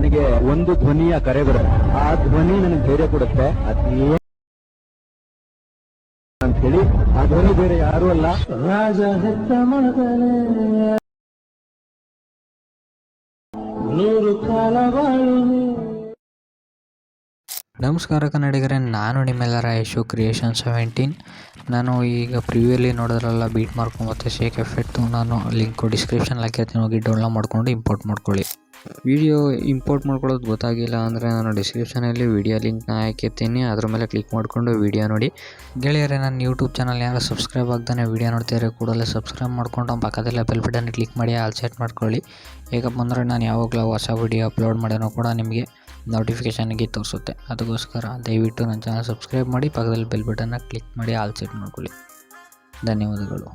ನನಗೆ ಒಂದು ಧ್ವನಿಯ ಕರೆ ಬರುತ್ತೆ. ಆ ಧ್ವನಿ ನನಗೆ ಧೈರ್ಯ ಕೊಡುತ್ತೆ. ಅದೇ ಅಂತ ಹೇಳಿ ಆ ಧ್ವನಿ ಬೇರೆ ಯಾರು ಅಲ್ಲ, ರಾಜ ಹೆತ್ತ ಮನದಲೆ ನೂರು ಕಾಲ ಬಾಳುವೆ. ನಮಸ್ಕಾರ ಕನ್ನಡಿಗರೇ, ನಾನು ನಿಮ್ಮೆಲ್ಲರ ಯಶು ಕ್ರಿಯೇಷನ್ 17. ನಾನು ಈಗ ಪ್ರಿವ್ಯೂಲಿ ನೋಡೋದ್ರಲ್ಲ ಬೀಟ್ ಮಾರ್ಕು ಮತ್ತು ಶೇಕ್ ಎಫೆಕ್ಟು ನಾನು ಲಿಂಕು ಡಿಸ್ಕ್ರಿಪ್ಷನ್ ಹಾಕಿರ್ತೀನಿ, ಹೋಗಿ ಡೌನ್ಲೋಡ್ ಮಾಡ್ಕೊಂಡು ಇಂಪೋರ್ಟ್ ಮಾಡ್ಕೊಳ್ಳಿ. ವಿಡಿಯೋ ಇಂಪೋರ್ಟ್ ಮಾಡ್ಕೊಳ್ಳೋದು ಗೊತ್ತಾಗಿಲ್ಲ ಅಂದರೆ ನಾನು ಡಿಸ್ಕ್ರಿಪ್ಷನಲ್ಲಿ ವಿಡಿಯೋ ಲಿಂಕ್ನ ಹಾಕಿರ್ತೀನಿ, ಅದ್ರ ಮೇಲೆ ಕ್ಲಿಕ್ ಮಾಡಿಕೊಂಡು ವಿಡಿಯೋ ನೋಡಿ. ಗೆಳೆಯರೇ, ನನ್ನ ಯೂಟ್ಯೂಬ್ ಚಾನಲ್ ಯಾರು ಸಬ್ಸ್ಕ್ರೈಬ್ ಆಗ್ತಾನೆ ವಿಡಿಯೋ ನೋಡ್ತಿದ್ರೆ ಕೂಡಲೇ ಸಬ್ಸ್ಕ್ರೈಬ್ ಮಾಡ್ಕೊಂಡು ಪಕ್ಕದಲ್ಲೇ ಬೆಲ್ ಬಟನ್ ಕ್ಲಿಕ್ ಮಾಡಿ ಆಲ್ ಸೆಟ್ ಮಾಡ್ಕೊಳ್ಳಿ. ಹೇಗಪ್ಪ ಅಂದರೆ ನಾನು ಯಾವಾಗಲೂ ಹೊಸ ವಿಡಿಯೋ ಅಪ್ಲೋಡ್ ಮಾಡೋಣ ಕೂಡ ನಿಮಗೆ ನೋಟಿಫಿಕೇಷನ್ಗೆ ತೋರಿಸುತ್ತೆ. ಅದಕ್ಕೋಸ್ಕರ ದಯವಿಟ್ಟು ನನ್ನ ಚಾನಲ್ ಸಬ್ಸ್ಕ್ರೈಬ್ ಮಾಡಿ, ಪಕ್ಕದಲ್ಲಿ ಬೆಲ್ ಬಟನ್ನ ಕ್ಲಿಕ್ ಮಾಡಿ ಆಲ್ ಸೆಟ್ ಮಾಡ್ಕೊಳ್ಳಿ. ಧನ್ಯವಾದಗಳು.